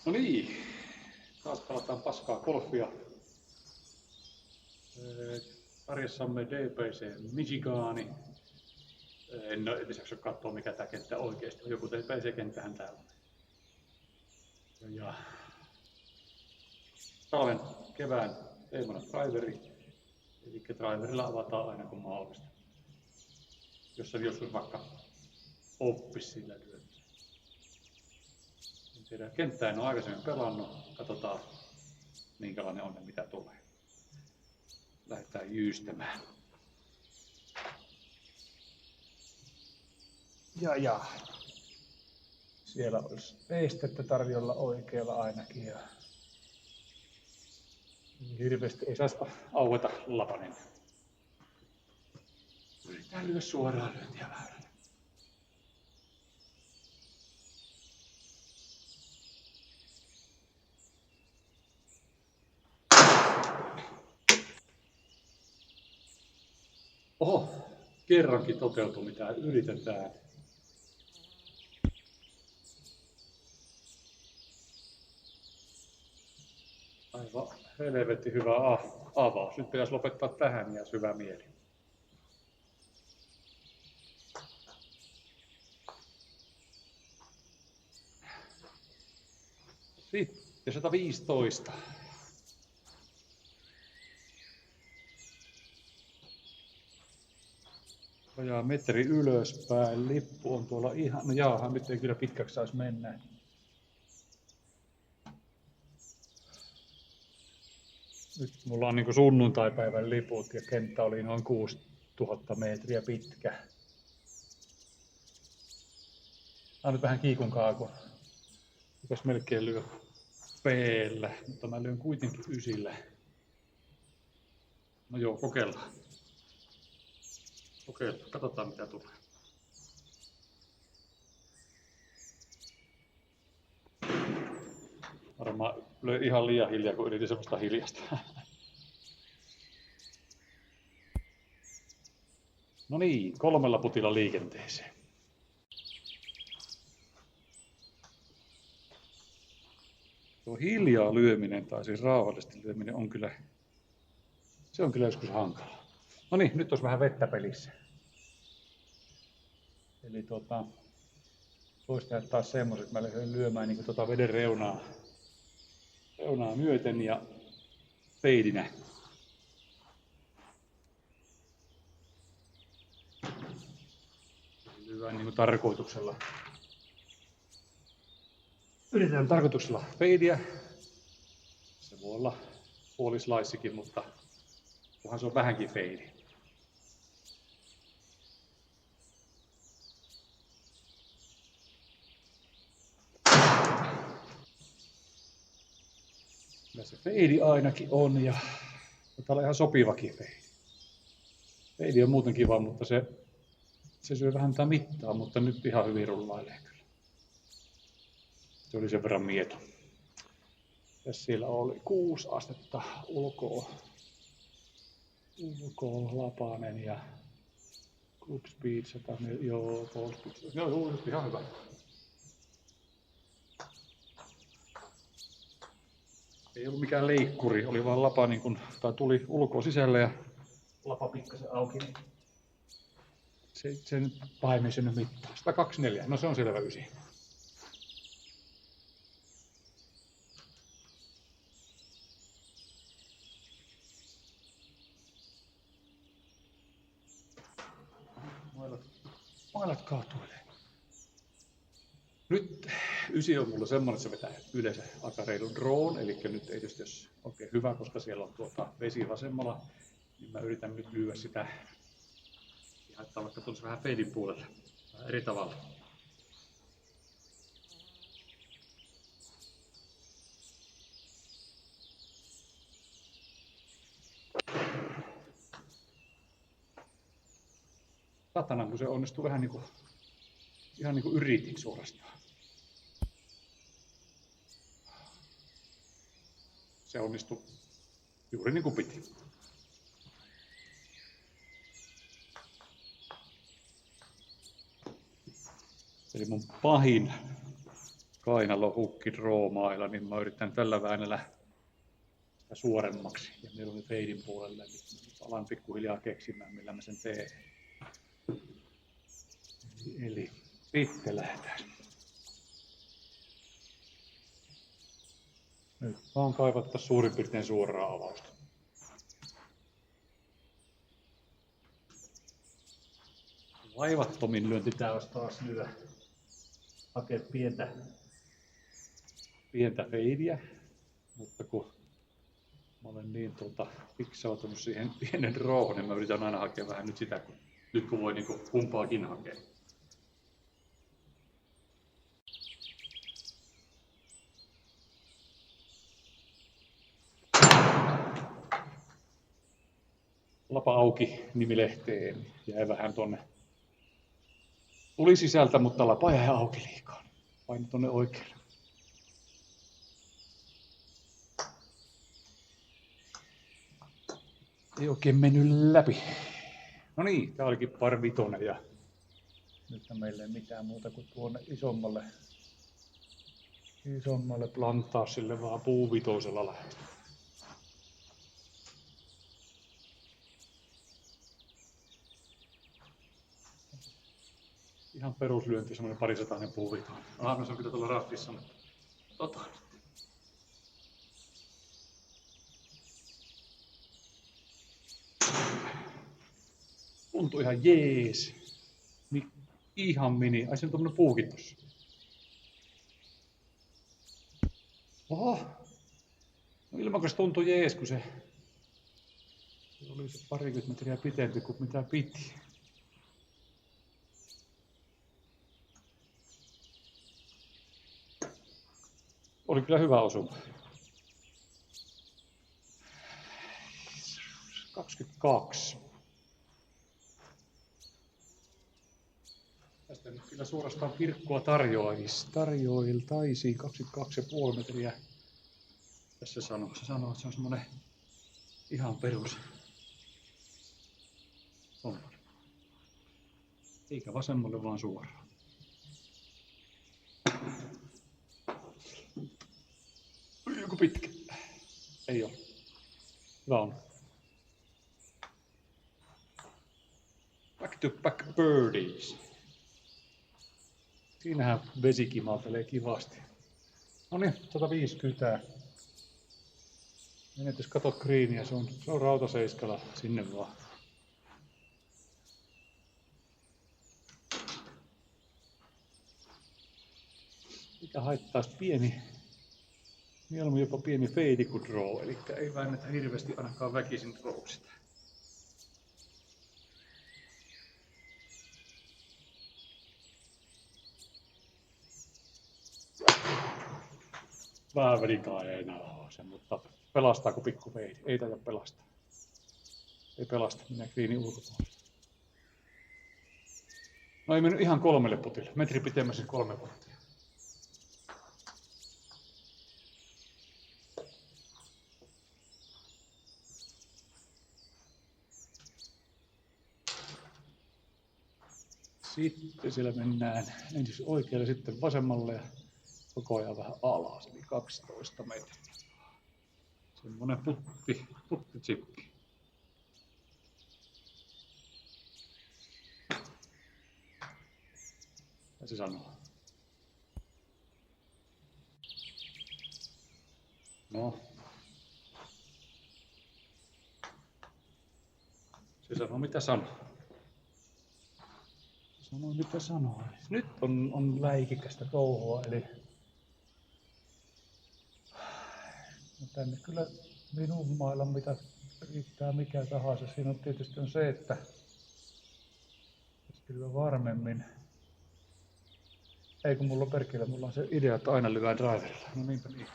No niin, taas palataan paskaa golfia. Sarjassamme DPC Michigani. En edes jaksa katsoa mikä tää kenttä oikeesti on. Joku DPC-kenttähän täällä on. Ja talven kevään teemana driveri. Eli driverilla avataan aina kun mahdollista. Jos sen joskus vaikka oppis sillä lyömistä. En tiedä, kenttää en ole aikaisemmin pelannut. Katsotaan minkälainen on ja mitä tulee. Lähdetään jyystämään. Ja. Siellä olisi estettä tarjolla oikealla ainakin. Ja hirveästi ei saisi aueta lapanen. Yritetään lyödä suoraan lyöntiä väylälle. Oho, kerrankin toteutui mitä yritetään. Aivan helvetti hyvä avaus. Nyt pitäisi lopettaa tähän ja syvä mieli. Sitten 115. Vajaa metri ylöspäin. Lippu on tuolla ihan... No jaaha, nyt ei kyllä pitkäksi saisi mennä. Nyt mulla on niinku sunnuntaipäivän liput ja kenttä oli noin 6000 metriä pitkä. Tää on nyt vähän kiikun kaakun. Pitäis melkein lyö P:llä, mutta mä lyön kuitenkin ysillä. No joo, kokeillaan. Katsotaan mitä tulee. Varmaan löi ihan liian hiljaa, kun yritin semmoista hiljasta. No niin, 3 putilla liikenteeseen. Tuo hiljaa lyöminen tai siis rauhallisesti lyöminen on kyllä, se on kyllä joskus hankalaa. No niin, nyt olisi vähän vettä pelissä. Eli voisi tehdä taas semmoiset, että mä lähden lyömään niin veden reunaa myöten ja feidinä. Lyödään niin tarkoituksella. Yritetään tarkoituksella feidiä. Se voi olla puolislaissikin, mutta kunhan se on vähänkin feidi. Ja se feidi ainakin on ja täällä on ihan sopivakin feidi. Feidi on muuten kiva, mutta se syö vähän tätä mittaa, mutta nyt ihan hyvin rullailee kyllä. Se oli sen verran mieto. Ja siellä oli 6 astetta ulkoa lapanen ja Club Speed 100, joo, Ball Speed, joo, ihan hyvä. Ei ollut mikään leikkuri, oli vaan lapa niin kun, tai tuli ulkoa sisälle ja lapa pikkasen auki. Niin se nyt pahemmin synny mittaa. 124, no se on selvä 9. Mailat kaatuilee. Nyt 9 on mulla semmonen, että se vetää yleensä aika reilun drawn, eli nyt ei tietysti jos oikein hyvä, koska siellä on vesi vasemmalla, niin mä yritän nyt lyödä sitä ja haittaa vaikka tuossa vähän feidin puolelle eri tavalla. Satana, kun se onnistuu vähän niinku, ihan niinku yritin suorastaan. Se onnistui juuri niin kuin piti. Eli mun pahin kainalohukki droomailla, niin mä yritän tällä väännellä sitä suoremmaksi ja mieluummin feidin puolelle, niin alan pikkuhiljaa keksimään, millä mä sen teen. Eli sitten lähdetään. Nyt vaan kaivattaa suurin piirtein suoraa avausta. Vaivattomin lyönti tää olisi taas lyö. Hakee pientä feidiä, mutta kun mä olen niin fiksautunut siihen pienen drawhon, niin mä yritän aina hakea vähän nyt sitä, kun voi niinku kumpaakin hakea. Lapa auki nimilehteen, jäi vähän tonne. Tuli sisältä, mutta lapa jäi auki liikaa. Paino tonne oikealle. Ei oikein mennyt läpi. No niin, tää olikin par vitonen ja nyt meillä ei mitään muuta kuin tuonne isommalle plantaasille vaan puuvitosella lähtee. Ihan peruslyönti, semmoinen parisatainen puuvitoinen. No se on kyllä tuolla raftissa, mutta tuntuu ihan jees. Ihan mini. Ai se on tommonen puukin tossa. Oho. No ilmakas tuntui jees, kun se oli se 20 metriä pitempi kuin mitä piti. Oli kyllä hyvä osuma. 22. Tästä nyt kyllä suorastaan kirkkoa tarjoiltaisiin 22,5 metriä. Tässä sanoo, se sanoo, että se on semmonen ihan perus homma. Eikä vasemmalle vaan suoraan. Joku pitkä. Ei oo. Hyvä on. Back to back birdies. Siinähän vesi kimaltelee kivasti. Noniin, 150. Menetys kato greeniä, se on rautaseiskalla sinne vaan. Mikä haittaisi mieluummin jopa pieni fade kuin draw, eli ei väännetä hirveästi ainakaan väkisin drawsita. Vähän verikaan ei enää se, mutta pelastaako pikku fade? Ei taida pelastaa. Ei pelasta, minä greenin ulkopuolelle. No ei mennyt ihan 3 putille, metri pitemmässä 3 puttia. Sitten siellä mennään ensin oikealle, sitten vasemmalle ja koko ajan vähän alas, eli 12 metriä. Semmonen puttitsippi. Ja se sanoo. No. Se sanoo mitä sanoo. Sanoin mitä sanoo. Nyt on läikikästä touhua, eli tänne kyllä minun mailla mitä riittää mikä tahansa. Siinä on tietysti se, että kyllä varmemmin. Ei kun mulla on perkele, mulla on se idea, että aina lyvää driverilla. No niinpä niin.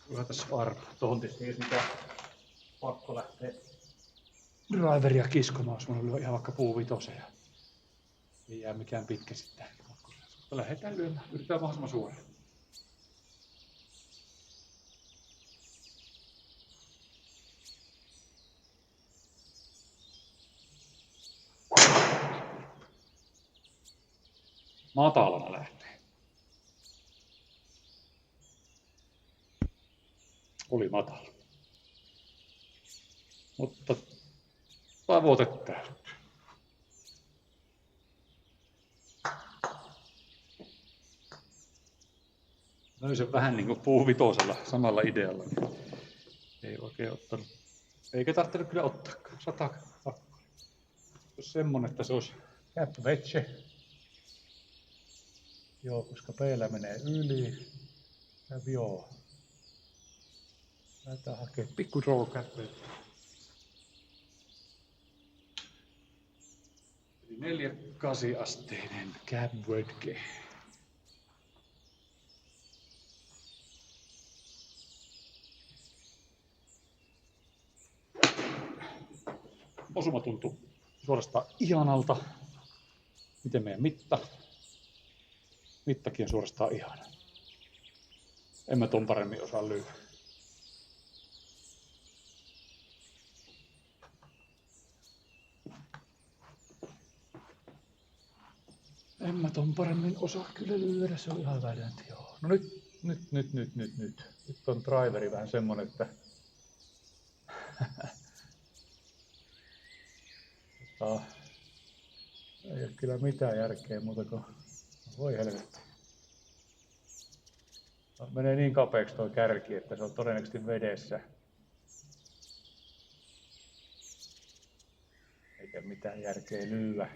Kyllä tässä varma. Tohon tietysti ei mitään pakko lähteä driveria kiskomaan, jos mulla lyö ihan vaikka puuvitosen ja ei jää mikään pitkä sitten. Mutta lähdetään lyömään, yritetään mahdollisimman suoraan. Matalana lähtee. Oli matala. Mutta tavoite täyttyy. Löin sen vähän niin kuin puuvitosella samalla idealla. Ei oikein ottanut. Eikä tarvitse kyllä ottaakaan. 100 pakkoa. Jos semmonen, että se olisi käpvetse. Joo, koska peillä menee yli. Ja joo. Lähdetään hakemaan pikku roll käpvetse. Eli 4-8 asteinen käpvetke. Osuma tuntuu suorastaan ihanalta. Miten meidän mittakin on suorastaan ihana. En mä ton paremmin osaa lyödä. En mä ton paremmin osaa kyllä lyödä, se on ihan väljänti, joo. No nyt. Nyt on driveri vähän semmonen, että ei ole kyllä mitään järkeä muuta kuin voi helvetti. Menee niin kapeaksi tuo kärki, että se on todennäköisesti vedessä. Eikä mitään järkeä lyödä.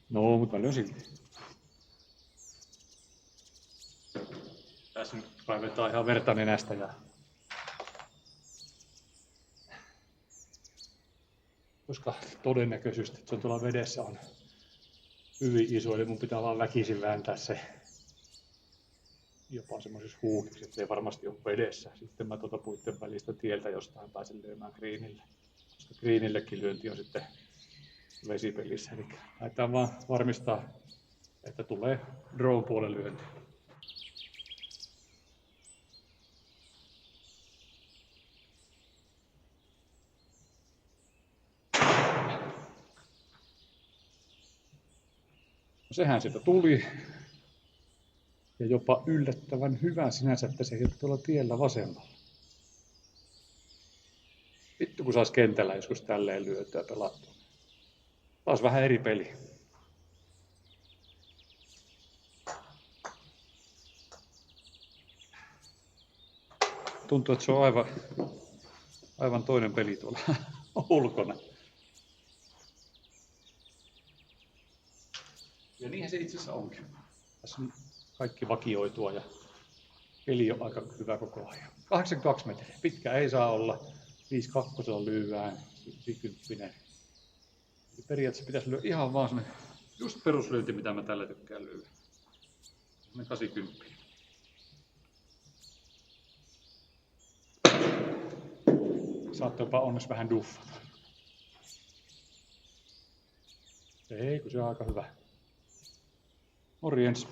No, mutta mä lyön silti. Tässä nyt kaivetaan ihan verta nenästä ja koska todennäköisyys, että se on tuolla vedessä on hyvin iso, eli mun pitää vaan väkisin vääntää se jopa semmoisessa huukiksi, että se ei varmasti ole vedessä. Sitten mä tuota puitten välistä tieltä jostain pääsen lyömään greenille, koska greenillekin lyönti on sitten vesipelissä. Eli lähdetään vaan varmistaa, että tulee drone puolen lyönti. No sehän sieltä tuli. Ja jopa yllättävän hyvä sinänsä, että se ei ole tuolla tiellä vasemmalla. Vittu kun sais kentällä joskus tälleen lyötyä pelattua. Taas vähän eri peli. Tuntuu, että se on aivan toinen peli tuolla ulkona. Ja niinhän se itse asiassa onkin. Tässä on kaikki vakioitua ja peli on aika hyvä koko ajan. 82 metriä. Pitkä ei saa olla. 5-2 lyödään. 50. Periaatteessa pitäisi lyödä ihan vaan semmonen just peruslyönti, mitä mä tällä tykkään lyödä. 80. Saatte jopa onneksi vähän duffata. Ei, kun se on aika hyvä. Morjens.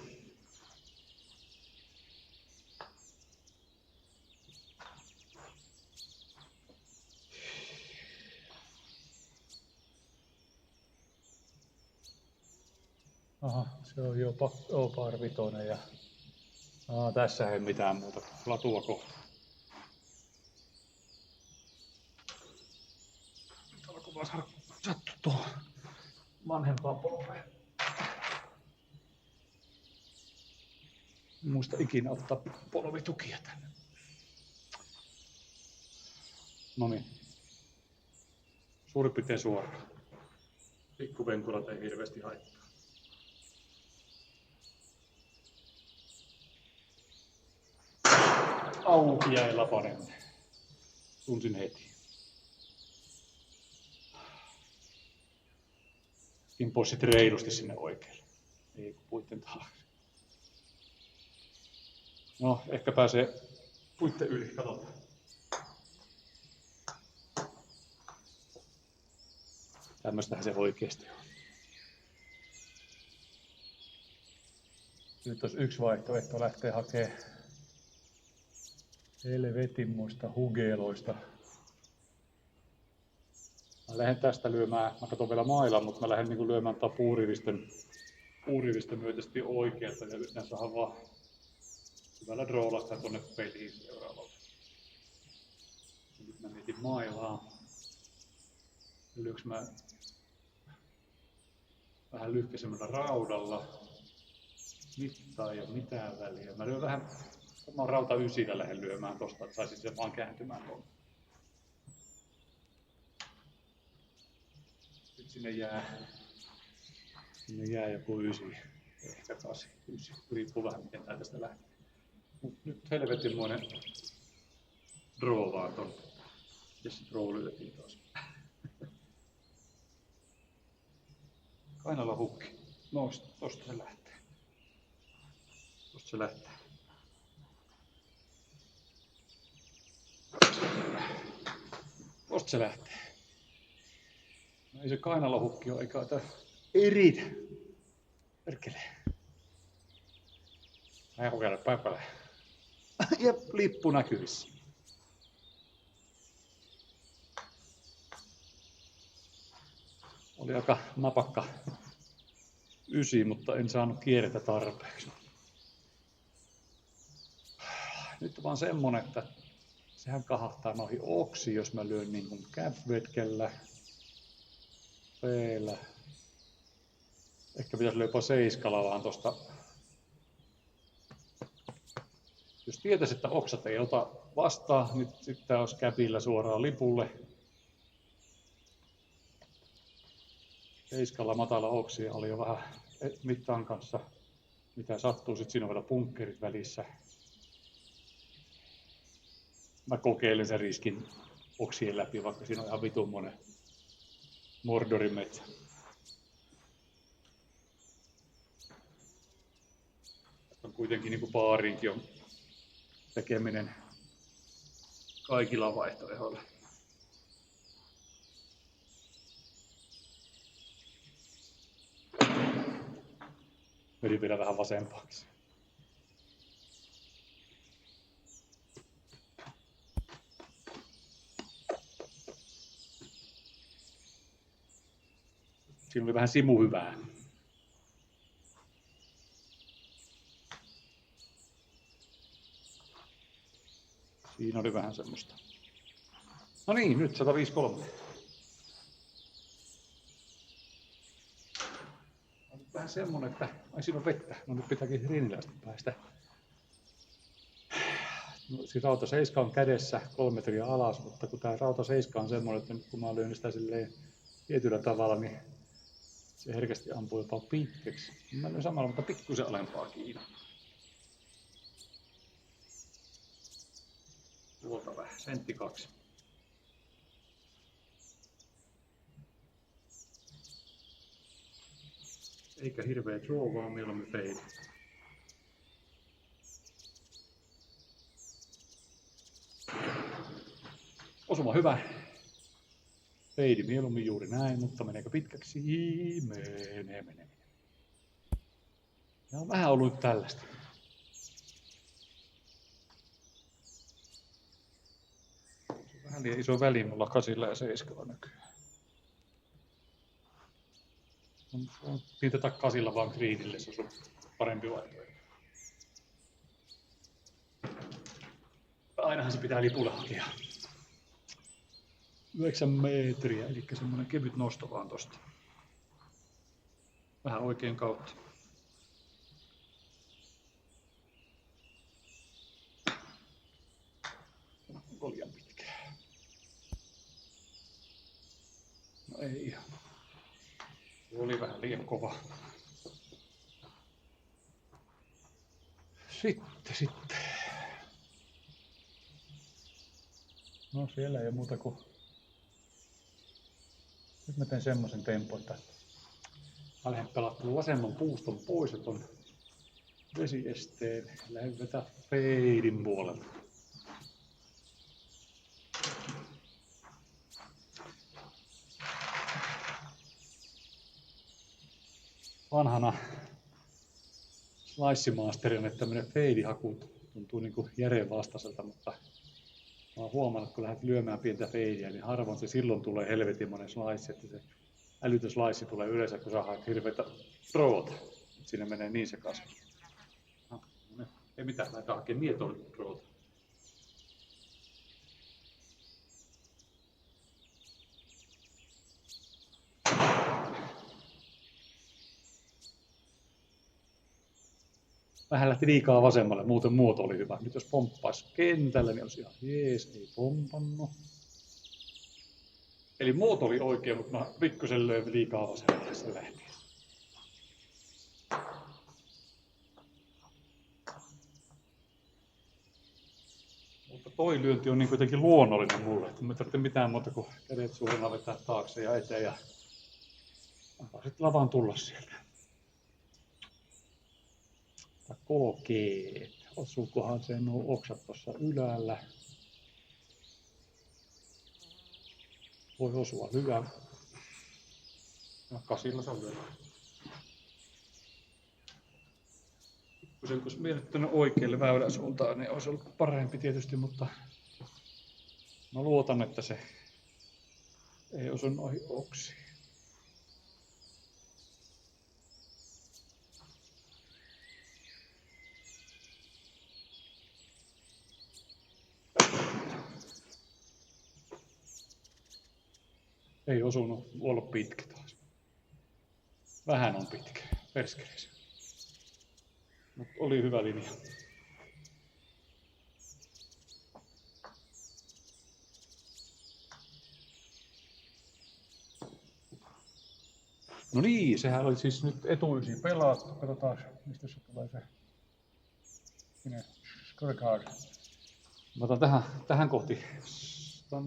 Aha, se on jo par vitonen ja tässä ei mitään muuta latua kohta. Nyt alkoi vaan saada sattua tuohon vanhempaan polveen. En muista ikinä ottaa polvitukia tänne. Noniin. Suurin piirtein suoraan. Pikkuvenkulat ei hirveästi haittaa. Auki jäi lapanen. Tunsin heti. Impois sit reilusti sinne oikealle. Ei kun puitten taakse. No, ehkä pääsee puitten yli. Katsotaan. Tämmöstähän se oikeesti on. Nyt olisi yksi vaihtoehto lähteä hakemaan helvetinmoista hugeloista. Mä lähden tästä lyömään, mä katson vielä mailan, mutta mä lähden niinku lyömään puurivistön puurivistä myötäisesti oikealta ja yritän saada vaan hyvällä droolasta tuonne peliin seuraavalle. Nyt mä mietin mailaa. Lyöks mä vähän lyhkäisemmällä raudalla. Mittaa ei ole mitään väliä. Mä lyön vähän oman rauta 9 lähden lyömään tosta, että saisin sen vaan kääntymään tuonne. Nyt sinne jää joku 9, ehkä 8, 9. Riippuu vähän miten tää tästä lähtee. Mut nyt helvetinmoinen draw vaan ton. Mites se draw lyötiin taas? Kainala hukki. Tosta se lähtee. Tosta se lähtee. Tosta se lähtee. No ei se kainalohukki ole, eikä tää erit. Perkele. Mä en kokeile päivällä. Ja lippu näkyvissä. Oli aika napakka 9, mutta en saanut kierretä tarpeeksi. Nyt on vaan semmonen, että sehän kahahtaa noihin oksiin, jos mä lyön niin kuin cap-vetkellä, P-llä. Ehkä pitäisi lyödä 7 vaan tosta. Jos tietäisi, että oksat ei ota vastaan, niin sitten olisi käpillä suoraan lipulle. 7 matala oksia oli jo vähän mittaan kanssa. Mitä sattuu, sitten siinä on vielä bunkkerit välissä. Mä kokeilen sen riskin oksien läpi, vaikka siinä on ihan vitunmonen Mordorin metsä. On kuitenkin niin kuin baariinkin on tekeminen kaikilla vaihtoehdoilla. Vedin vielä vähän vasempaaksi. Siinä oli vähän simuhyvää. Siinä oli vähän semmoista. No niin, nyt 153. On nyt vähän semmonen, että ai siinä on vettä. No nyt pitääkin Rinilästä päästä. No, siis rauta 7 on kädessä 3 metriä alas, mutta kun tää rauta 7 on semmonen, että nyt kun mä lyön sitä silleen tietyllä tavalla, niin se herkästi ampuu jopa pitkäksi. Mä lyön samalla, mutta pikkusen alempaa kiinni. Tuolta vähän, 1-2 senttiä. Eikä hirveä draw, vaan mieluummin fade. Osuma hyvä. Fade mieluummin juuri näin, mutta meneekö pitkäksi? Menee. Ja on vähän ollut tällaista. Vähän liian iso väli mulla 8 ja 7 nykyään. On piirtetä 8 vaan greenille, se on parempi vaihtoehto. Ainahan se pitää lipulle hakea. 9 metriä, eli semmonen kevyt nosto vaan tosta. Vähän oikein kautta. Onko liian pitkää? No ei ihan. Se oli vähän liian kova. Sitten. No siellä ei ole muuta kuin... Nyt mä teen semmosen tempon, että mä lähden pelaamaan vasemman puuston pois ja ton vesiesteen lähden vetää feidin puolelta. Vanhana Slice-masterina, että tämmönen feidihaku tuntuu niinku järjenvastaiselta, mutta mä oon huomannut, että kun lähdet lyömään pientä feidiä, niin harvoin se silloin tulee helvetin monen slice, että se älytön slice tulee yleensä, kun saadaan hirveitä drawta. Siinä menee niin sekaisin. Ei mitään, lähdetään hakemaan mietoilta. Vähän lähti liikaa vasemmalle, muuten muoto oli hyvä. Nyt jos pomppaisi kentällä, niin olisi ihan jees, ei pompannut. Eli muoto oli oikein, mutta mä pikkusen löin liikaa vasemmalle, se lähti. Mutta toi lyönti on niin kuitenkin luonnollinen mulle, että mä tarvitse mitään muuta kuin kädet suorana vetää taakse ja eteen ja antaa sitten lavan tulla sieltä. Kolkeet. Osuukohan se nuo oksat tuossa ylällä? Voi osua hyvä. No, kasilla se on vielä. Kun olisi miettinyt oikealle väylän suuntaan, niin olisi ollut parempi tietysti, mutta mä luotan, että se ei osu noihin oksiin. Ei osunut, voi olla pitkä taas. Vähän on pitkä, perskeleessä. Mutta oli hyvä linja. No niin, sehän oli siis nyt etuisin pelattu. Katsotaan, mistä se tulee se scorecard. Mä otan tähän kohti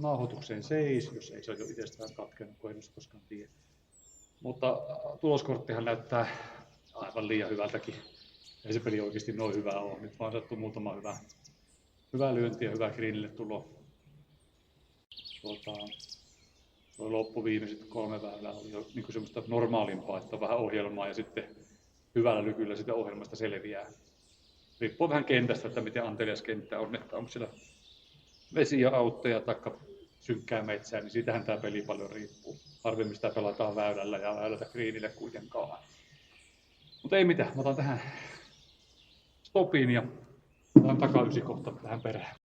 nauhoitukseen 6, jos ei se ole jo itsestään katkenut, kun en koskaan tiedä. Mutta tuloskorttihan näyttää aivan liian hyvältäkin. Ei se peli oikeasti noin hyvä ole. Nyt vaan sattuu muutama hyvä lyönti ja hyvä greenille tulo. Tuo loppuviimeiset 3 väylää oli jo niin semmoista normaalimpaa, että on vähän ohjelmaa ja sitten hyvällä lykyllä sitä ohjelmasta selviää. Riippuu vähän kentästä, että miten antelias kenttä on, että onko siellä vesi ja autteja tai synkkää metsää, niin siitähän tämä peli paljon riippuu. Harvemmin sitä pelataan väylällä ja väylältä greenille kuitenkaan. Mutta ei mitään, mä otan tähän stopin ja otan takaysi kohta tähän perään.